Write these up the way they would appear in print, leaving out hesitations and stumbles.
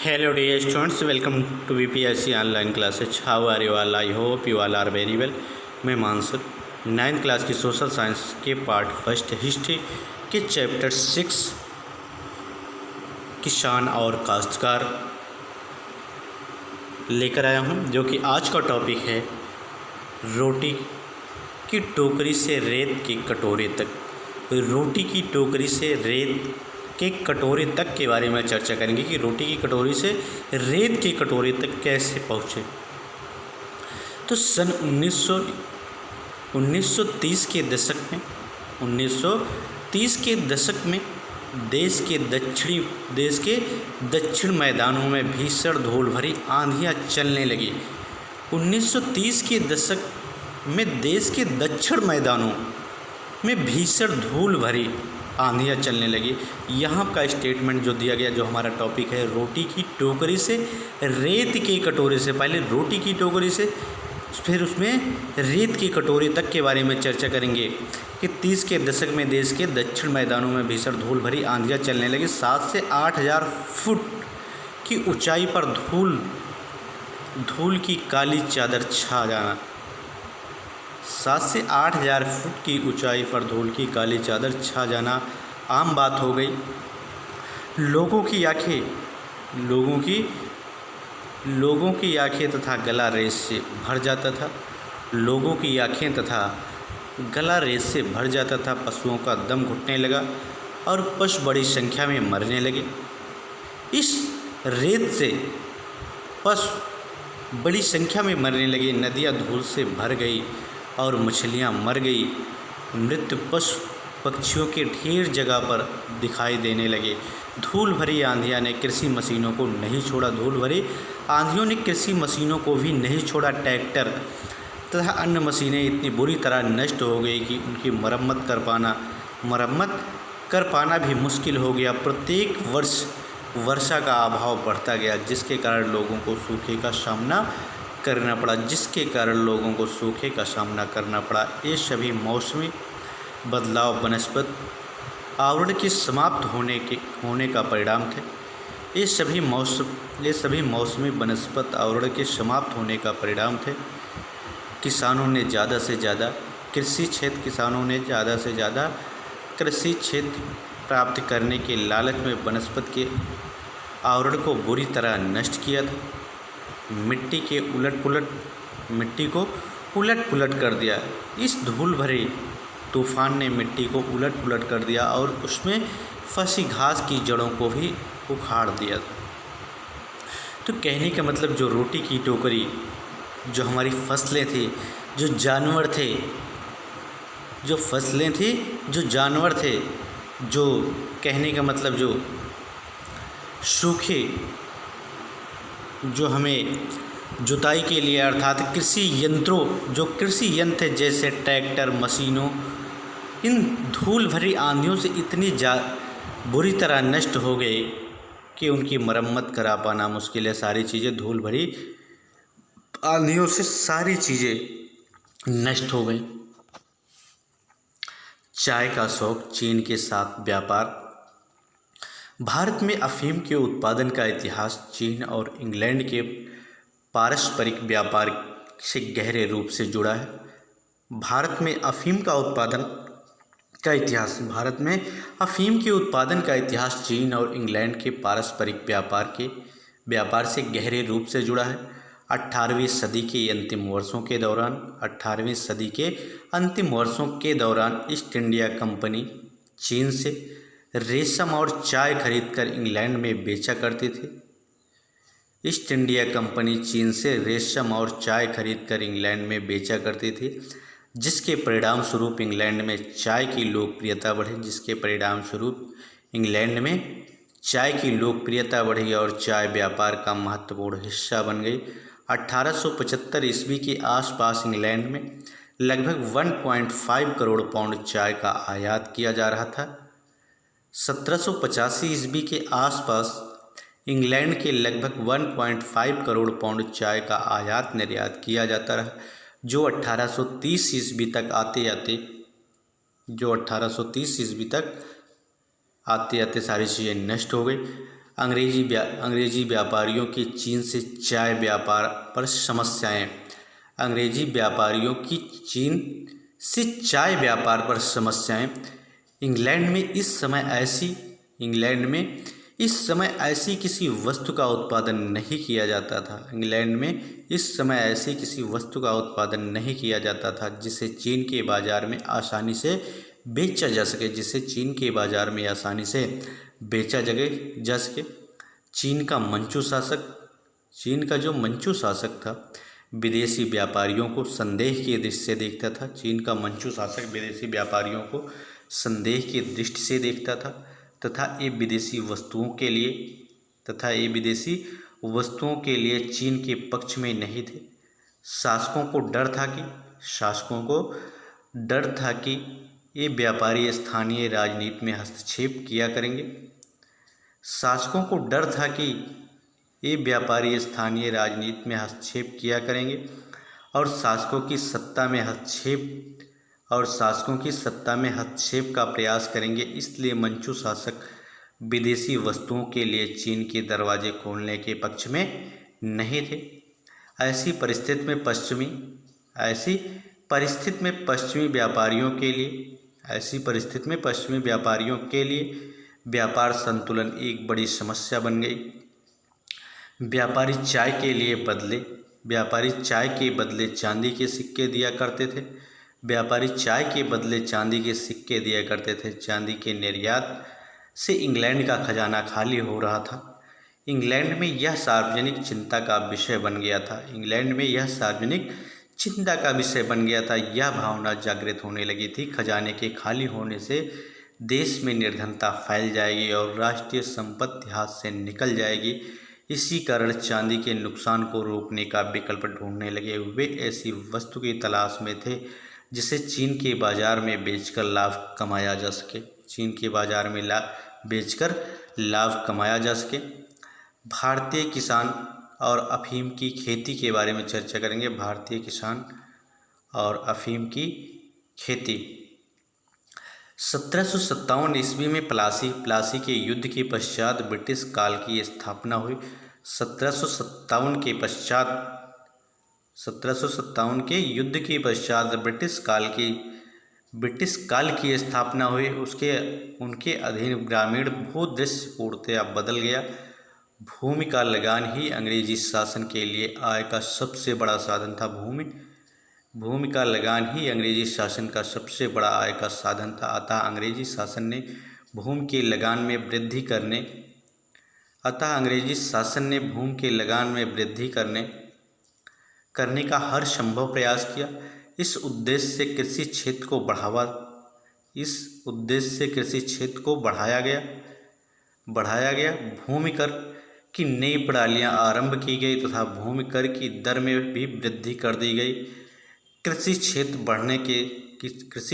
Hello dear students, welcome to BPSC online classes. How are you all? I hope you all are very well. मैं Mansar 9th class की social science के part first history के chapter 6 किसान और काश्तकार लेकर आया हूँ, जो कि आज का टॉपिक है रोटी की टोकरी से रेत की कटोरे तक। रोटी की टोकरी से रेत के कटोरे तक के बारे में चर्चा करेंगे कि रोटी की कटोरी से रेत के कटोरे तक कैसे पहुँचे। तो सन 1930 के दशक में देश के दक्षिण मैदानों में भीषण धूल भरी आंधियाँ चलने लगी। 1930 के दशक में देश के दक्षिण मैदानों में भीषण धूल भरी आंधियाँ चलने लगी। यहाँ का स्टेटमेंट जो दिया गया, जो हमारा टॉपिक है रोटी की टोकरी से रेत के कटोरे से, पहले रोटी की टोकरी से फिर उसमें रेत के कटोरे तक के बारे में चर्चा करेंगे कि 30 के दशक में देश के दक्षिण मैदानों में भीषण धूल भरी आंधियाँ चलने लगी। 7 से 8,000 फुट की ऊंचाई पर धूल की काली चादर छा जाना। 7 से 8,000 फुट की ऊंचाई पर धूल की काली चादर छा जाना आम बात हो गई। लोगों की आंखें तथा गला रेत से भर जाता था। पशुओं का दम घुटने लगा और पशु बड़ी संख्या में मरने लगे। इस रेत से पशु बड़ी संख्या में मरने लगे। नदियाँ धूल से भर गई और मछलियाँ मर गई। मृत पशु पक्षियों के ढेर जगह पर दिखाई देने लगे। धूल भरी आंधियों ने कृषि मशीनों को भी नहीं छोड़ा। ट्रैक्टर तथा अन्य मशीनें इतनी बुरी तरह नष्ट हो गई कि उनकी मरम्मत कर पाना भी मुश्किल हो गया। प्रत्येक वर्ष वर्षा का अभाव बढ़ता गया, जिसके कारण लोगों को सूखे का सामना करना पड़ा। ये सभी मौसमी बदलाव वनस्पति आवरण के समाप्त होने का परिणाम थे। ये सभी मौसमी वनस्पति आवरण के समाप्त होने का परिणाम थे। किसानों ने ज़्यादा से ज़्यादा कृषि क्षेत्र प्राप्त करने के लालच में वनस्पति के आवरण को बुरी तरह नष्ट किया था। मिट्टी को उलट पुलट कर दिया। इस धूल भरे तूफान ने मिट्टी को उलट पुलट कर दिया और उसमें फंसी घास की जड़ों को भी उखाड़ दिया। तो कहने का मतलब, जो रोटी की टोकरी, जो हमारी फसलें थी, जो जानवर थे, जो कहने का मतलब जो सूखे, जो हमें जुताई के लिए अर्थात कृषि यंत्र जैसे ट्रैक्टर, मशीनों, इन धूल भरी आंधियों से इतनी बुरी तरह नष्ट हो गए कि उनकी मरम्मत करा पाना मुश्किल है। सारी चीज़ें धूल भरी आंधियों से सारी चीज़ें नष्ट हो गई। चाय का शौक, चीन के साथ व्यापार। भारत में अफीम के उत्पादन का इतिहास चीन और इंग्लैंड के पारस्परिक व्यापार से गहरे रूप से जुड़ा है। भारत में अफीम के उत्पादन का इतिहास चीन और इंग्लैंड के पारस्परिक व्यापार से गहरे रूप से जुड़ा है। 18वीं सदी के अंतिम वर्षों के दौरान ईस्ट इंडिया कंपनी चीन से रेशम और चाय खरीदकर इंग्लैंड में बेचा करती थी। जिसके परिणाम स्वरूप इंग्लैंड में चाय की लोकप्रियता बढ़ी और चाय व्यापार का महत्वपूर्ण हिस्सा बन गई। 1875 ईस्वी के आसपास इंग्लैंड में लगभग 1.5 करोड़ पाउंड चाय का आयात किया जा रहा था। 1785 ईस्वी के आसपास इंग्लैंड के लगभग 1.5 करोड़ पाउंड चाय का आयात निर्यात किया जाता रहा, जो 1830 ईस्वी तक आते आते सारी चीज़ें नष्ट हो गई। अंग्रेजी व्यापारियों की चीन से चाय व्यापार पर समस्याएं। अंग्रेजी व्यापारियों की चीन से चाय व्यापार पर समस्याएं। इंग्लैंड में इस समय ऐसी किसी वस्तु का उत्पादन नहीं किया जाता था। इंग्लैंड में इस समय ऐसी किसी वस्तु का उत्पादन नहीं किया जाता था जिसे चीन के बाज़ार में आसानी से बेचा जा सके जा सके। चीन का जो मंचू शासक था विदेशी व्यापारियों को संदेह की दृष्टि से देखता था। चीन का मंचू शासक विदेशी व्यापारियों को संदेह की दृष्टि से देखता था तथा ये विदेशी वस्तुओं के लिए चीन के पक्ष में नहीं थे। शासकों को डर था कि ये व्यापारी स्थानीय राजनीति में हस्तक्षेप किया करेंगे और शासकों की सत्ता में हस्तक्षेप का प्रयास करेंगे। इसलिए मंचू शासक विदेशी वस्तुओं के लिए चीन के दरवाजे खोलने के पक्ष में नहीं थे। ऐसी परिस्थिति में पश्चिमी व्यापारियों के लिए व्यापार संतुलन एक बड़ी समस्या बन गई। व्यापारी चाय के बदले चांदी के सिक्के दिया करते थे। चांदी के निर्यात से इंग्लैंड का खजाना खाली हो रहा था। इंग्लैंड में यह सार्वजनिक चिंता का विषय बन गया था। यह भावना जागृत होने लगी थी। खजाने के खाली होने से देश में निर्धनता फैल जाएगी और राष्ट्रीय संपत्ति हाथ से निकल जाएगी। इसी कारण चांदी के नुकसान को रोकने का विकल्प ढूंढने लगे। वे ऐसी वस्तु की तलाश में थे जिसे चीन के बाजार में बेचकर लाभ कमाया जा सके। भारतीय किसान और अफीम की खेती के बारे में चर्चा करेंगे। भारतीय किसान और अफीम की खेती। 1757 ईस्वी में प्लासी के युद्ध के पश्चात ब्रिटिश काल की स्थापना हुई। 1757 के युद्ध के पश्चात ब्रिटिश काल की स्थापना हुई। उनके अधीन ग्रामीण भूदृश्य पूर्णतया बदल गया। भूमि का लगान ही अंग्रेजी शासन के लिए आय का सबसे बड़ा साधन था। भूमि का लगान ही अंग्रेजी शासन का सबसे बड़ा आय का साधन था। अतः अंग्रेजी शासन ने भूमि के लगान में वृद्धि करने का हर संभव प्रयास किया। इस उद्देश्य से कृषि क्षेत्र को बढ़ाया गया। भूमि कर की नई प्रणालियां आरंभ की गई तथा भूमि कर की दर में भी वृद्धि कर दी गई। कृषि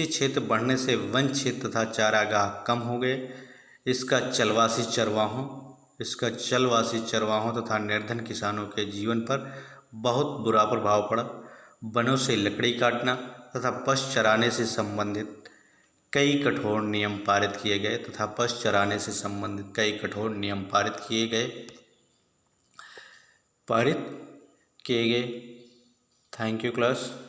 क्षेत्र बढ़ने से वन क्षेत्र तथा चारागाह कम हो गए। इसका चलवासी चरवाहों तथा निर्धन किसानों के जीवन पर बहुत बुरा प्रभाव पड़ा। वनों से लकड़ी काटना तथा पशु चराने से संबंधित कई कठोर नियम पारित किए गए। Thank you class.